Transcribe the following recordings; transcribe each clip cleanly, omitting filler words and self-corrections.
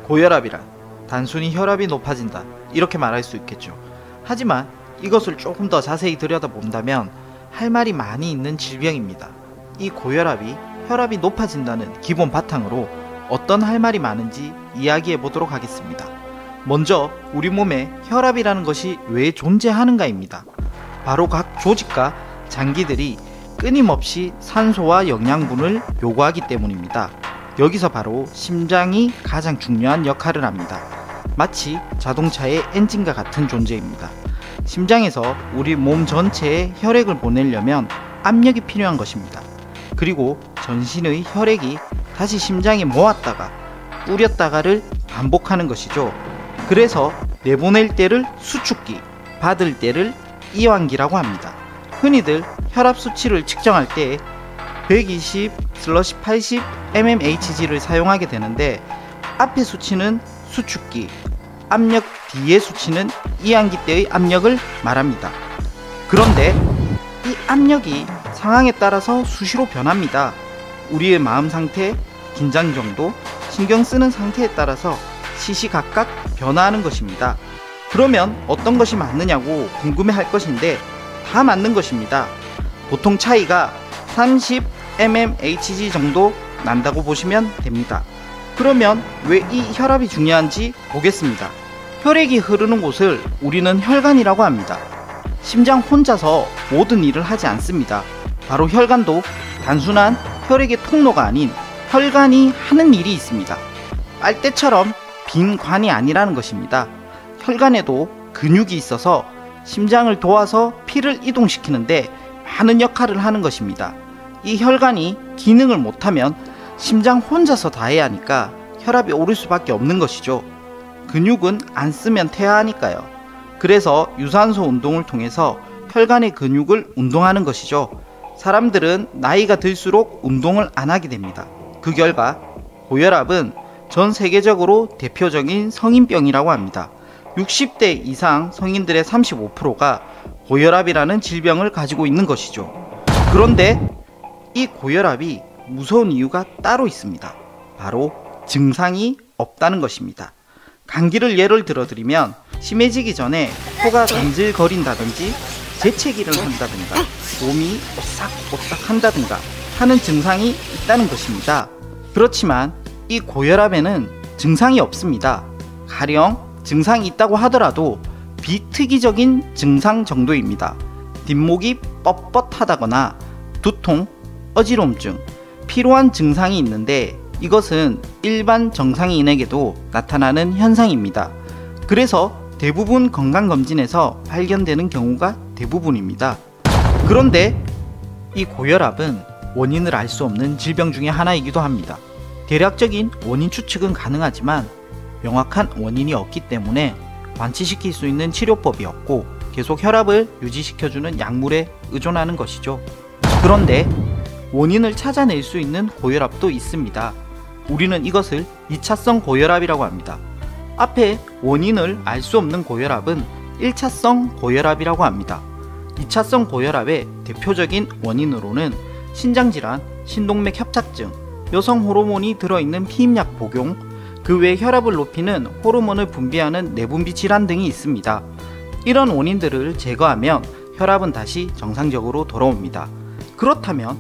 고혈압이란 단순히 혈압이 높아진다 이렇게 말할 수 있겠죠. 하지만 이것을 조금 더 자세히 들여다본다면 할 말이 많이 있는 질병입니다. 이 고혈압이 혈압이 높아진다는 기본 바탕으로 어떤 할 말이 많은지 이야기해 보도록 하겠습니다. 먼저 우리 몸에 혈압이라는 것이 왜 존재하는가입니다. 바로 각 조직과 장기들이 끊임없이 산소와 영양분을 요구하기 때문입니다. 여기서 바로 심장이 가장 중요한 역할을 합니다. 마치 자동차의 엔진과 같은 존재입니다. 심장에서 우리 몸 전체에 혈액을 보내려면 압력이 필요한 것입니다. 그리고 전신의 혈액이 다시 심장에 모았다가 뿌렸다가를 반복하는 것이죠. 그래서 내보낼 때를 수축기, 받을 때를 이완기라고 합니다. 흔히들 혈압 수치를 측정할 때 120/80 mmHg를 사용하게 되는데 앞의 수치는 수축기, 압력 뒤의 수치는 이완기 때의 압력을 말합니다. 그런데 이 압력이 상황에 따라서 수시로 변합니다. 우리의 마음 상태, 긴장 정도, 신경 쓰는 상태에 따라서 시시각각 변화하는 것입니다. 그러면 어떤 것이 맞느냐고 궁금해할 것인데 다 맞는 것입니다. 보통 차이가 30 mmHg 정도 난다고 보시면 됩니다. 그러면 왜 이 혈압이 중요한지 보겠습니다. 혈액이 흐르는 곳을 우리는 혈관이라고 합니다. 심장 혼자서 모든 일을 하지 않습니다. 바로 혈관도 단순한 혈액의 통로가 아닌 혈관이 하는 일이 있습니다. 빨대처럼 빈 관이 아니라는 것입니다. 혈관에도 근육이 있어서 심장을 도와서 피를 이동시키는데 많은 역할을 하는 것입니다. 이 혈관이 기능을 못하면 심장 혼자서 다 해야 하니까 혈압이 오를 수밖에 없는 것이죠. 근육은 안 쓰면 퇴화하니까요. 그래서 유산소 운동을 통해서 혈관의 근육을 운동하는 것이죠. 사람들은 나이가 들수록 운동을 안 하게 됩니다. 그 결과 고혈압은 전 세계적으로 대표적인 성인병이라고 합니다. 60대 이상 성인들의 35%가 고혈압이라는 질병을 가지고 있는 것이죠. 그런데 이 고혈압이 무서운 이유가 따로 있습니다. 바로 증상이 없다는 것입니다. 감기를 예를 들어드리면 심해지기 전에 코가 간질거린다든지 재채기를 한다든가 몸이 오싹오싹 한다든가 하는 증상이 있다는 것입니다. 그렇지만 이 고혈압에는 증상이 없습니다. 가령 증상이 있다고 하더라도 비특이적인 증상 정도입니다. 뒷목이 뻣뻣하다거나 두통, 어지럼증, 피로한 증상이 있는데 이것은 일반 정상인에게도 나타나는 현상입니다. 그래서 대부분 건강검진에서 발견되는 경우가 대부분입니다. 그런데 이 고혈압은 원인을 알 수 없는 질병 중에 하나이기도 합니다. 대략적인 원인 추측은 가능하지만 명확한 원인이 없기 때문에 완치시킬 수 있는 치료법이 없고 계속 혈압을 유지시켜주는 약물에 의존하는 것이죠. 그런데 원인을 찾아낼 수 있는 고혈압도 있습니다. 우리는 이것을 2차성 고혈압이라고 합니다. 앞에 원인을 알 수 없는 고혈압은 1차성 고혈압이라고 합니다. 2차성 고혈압의 대표적인 원인으로는 신장질환, 신동맥 협착증, 여성 호르몬이 들어있는 피임약 복용, 그 외 혈압을 높이는 호르몬을 분비하는 내분비 질환 등이 있습니다. 이런 원인들을 제거하면 혈압은 다시 정상적으로 돌아옵니다. 그렇다면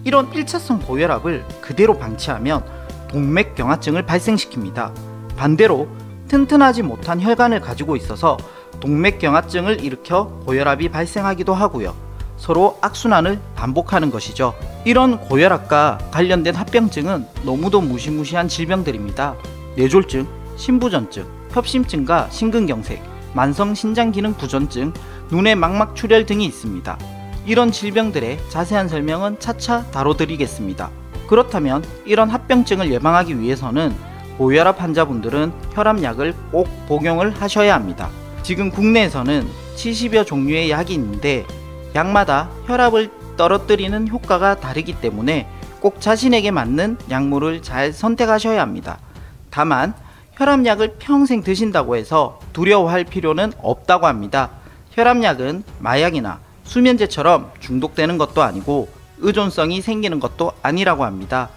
이런 1차성 고혈압을 그대로 방치하면 동맥경화증을 발생시킵니다. 반대로 튼튼하지 못한 혈관을 가지고 있어서 동맥경화증을 일으켜 고혈압이 발생하기도 하고요. 서로 악순환을 반복하는 것이죠. 이런 고혈압과 관련된 합병증은 너무도 무시무시한 질병들입니다. 뇌졸중, 심부전증, 협심증과 심근경색, 만성신장기능부전증, 눈의 망막출혈 등이 있습니다. 이런 질병들의 자세한 설명은 차차 다뤄드리겠습니다. 그렇다면 이런 합병증을 예방하기 위해서는 고혈압 환자분들은 혈압약을 꼭 복용을 하셔야 합니다. 지금 국내에서는 70여 종류의 약이 있는데 약마다 혈압을 떨어뜨리는 효과가 다르기 때문에 꼭 자신에게 맞는 약물을 잘 선택하셔야 합니다. 다만 혈압약을 평생 드신다고 해서 두려워할 필요는 없다고 합니다. 혈압약은 마약이나 수면제처럼 중독되는 것도 아니고 의존성이 생기는 것도 아니라고 합니다.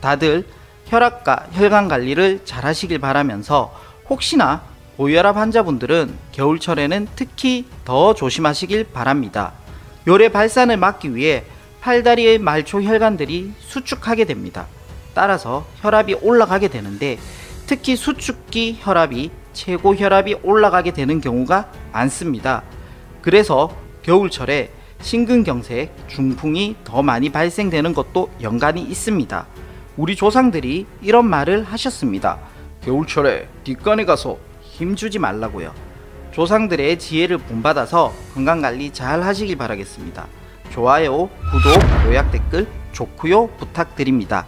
다들 혈압과 혈관 관리를 잘 하시길 바라면서, 혹시나 고혈압 환자분들은 겨울철에는 특히 더 조심하시길 바랍니다. 요래 발산을 막기 위해 팔다리의 말초 혈관들이 수축하게 됩니다. 따라서 혈압이 올라가게 되는데, 특히 수축기 혈압이 최고 혈압이 올라가게 되는 경우가 많습니다. 그래서 겨울철에 심근경색, 중풍이 더 많이 발생되는 것도 연관이 있습니다. 우리 조상들이 이런 말을 하셨습니다. 겨울철에 뒷간에 가서 힘주지 말라고요. 조상들의 지혜를 본받아서 건강관리 잘 하시길 바라겠습니다. 좋아요, 구독, 요약 댓글 좋고요 부탁드립니다.